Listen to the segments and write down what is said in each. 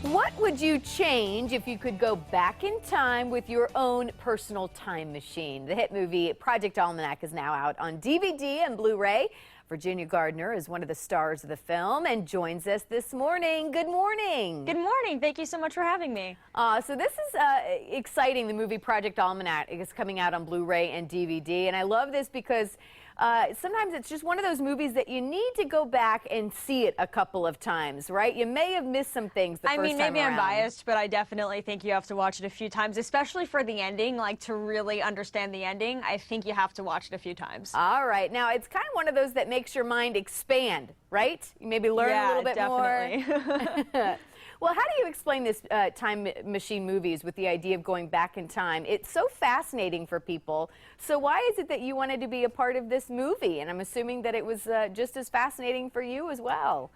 What would you change if you could go back in time with your own personal time machine? The hit movie Project Almanac is now out on DVD and Blu-ray. Virginia Gardner is one of the stars of the film and joins us this morning. Good morning. Good morning. Thank you so much for having me. So this is exciting. The movie Project Almanac is coming out on Blu-ray and DVD, and I love this because sometimes it's just one of those movies that you need to go back and see it a couple of times, right? You may have missed some things the first time around. Maybe I'm biased, but I definitely think you have to watch it a few times, especially for the ending. Like, to really understand the ending, I think you have to watch it a few times. All right. Now, it's kind of one of those that makes your mind expand, right? You maybe learn a little bit definitely. more. Well, how do you explain this time machine movies with the idea of going back in time? It's so fascinating for people. So why is it that you wanted to be a part of this movie? And I'm assuming that it was just as fascinating for you as well.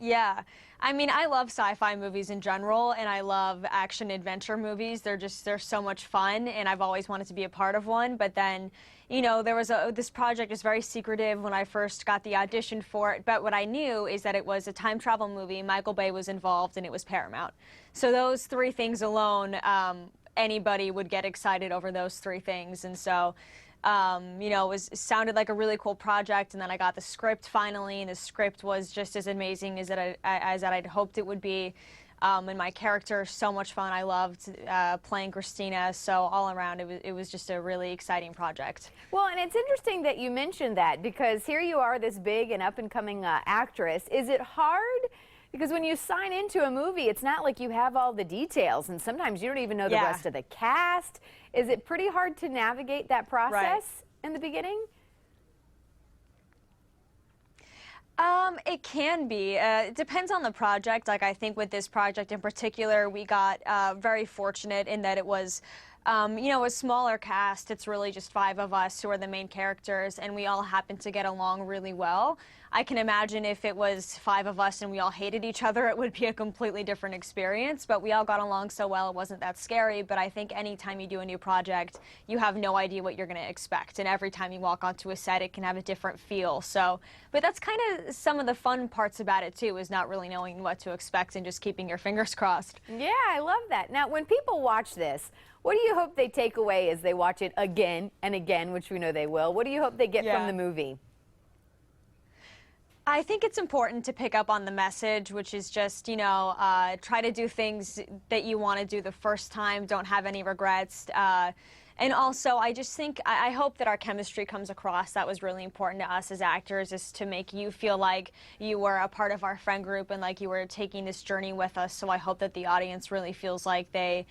Yeah. I mean, I love sci-fi movies in general, and I love action-adventure movies. They're so much fun, and I've always wanted to be a part of one. But then, you know, this project is very secretive when I first got the audition for it. But what I knew is that it was a time travel movie. Michael Bay was involved, and it was Paramount. So those three things alone, anybody would get excited over those three things. And so, you know, it sounded like a really cool project, and then I got the script finally, and the script was just as amazing as I'd hoped it would be. And my character, so much fun. I loved playing Christina, so all around it was just a really exciting project. Well, and it's interesting that you mentioned that, because here you are, this big and up-and-coming actress. Is it hard? Because when you sign into a movie, it's not like you have all the details, and sometimes you don't even know the rest of the cast. Is it pretty hard to navigate that process in the beginning? It can be. It depends on the project. Like, I think with this project in particular, we got very fortunate in that it was, you know, a smaller cast. It's really just 5 of us who are the main characters, and we all happen to get along really well. I can imagine if it was 5 of us and we all hated each other, it would be a completely different experience. But we all got along so well, it wasn't that scary. But I think anytime you do a new project, you have no idea what you're going to expect. And every time you walk onto a set, it can have a different feel. So, but that's kind of some of the fun parts about it, too, is not really knowing what to expect and just keeping your fingers crossed. Yeah, I love that. Now, when people watch this, what do you hope they take away as they watch it again and again, which we know they will? What do you hope they get from the movie? I think it's important to pick up on the message, which is just, you know, try to do things that you want to do the first time. Don't have any regrets. And also, I just think, I hope that our chemistry comes across. That was really important to us as actors, is to make you feel like you were a part of our friend group and like you were taking this journey with us. So I hope that the audience really feels like they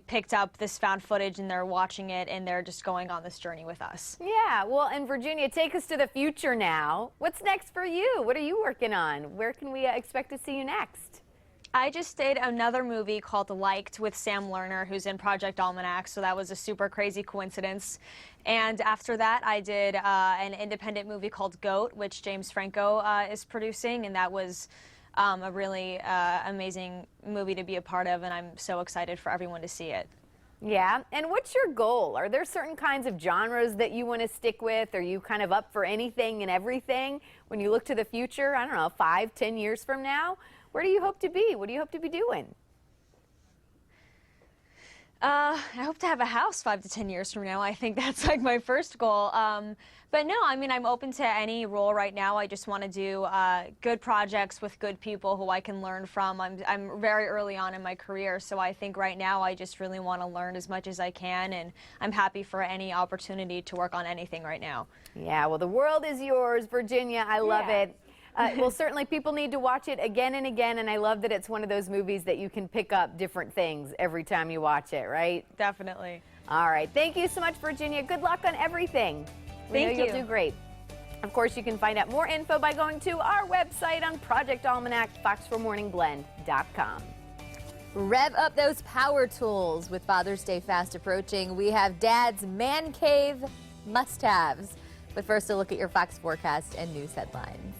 picked up this found footage and they're watching it and they're just going on this journey with us. Yeah, well, and Virginia, take us to the future now. What's next for you? What are you working on? Where can we expect to see you next? I just did another movie called Liked with Sam Lerner, who's in Project Almanac, so that was a super crazy coincidence. And after that, I did an independent movie called Goat, which James Franco is producing, and that was a really amazing movie to be a part of, and I'm so excited for everyone to see it. Yeah, and what's your goal? Are there certain kinds of genres that you want to stick with? Are you kind of up for anything and everything when you look to the future? I don't know, 5, 10 years from now? Where do you hope to be? What do you hope to be doing? I hope to have a house 5 to 10 years from now. I think that's like my first goal. But no, I mean, I'm open to any role right now. I just want to do good projects with good people who I can learn from. I'm very early on in my career, so I think right now I just really want to learn as much as I can, and I'm happy for any opportunity to work on anything right now. Yeah, well, the world is yours, Virginia. I love it. Well, certainly people need to watch it again and again, and I love that it's one of those movies that you can pick up different things every time you watch it, right? Definitely. All right. Thank you so much, Virginia. Good luck on everything. We know you'll do great. Of course, you can find out more info by going to our website on Project Almanac, fox4morningblend.com. Rev up those power tools with Father's Day fast approaching. We have Dad's Man Cave must-haves. But first, a look at your Fox forecast and news headlines.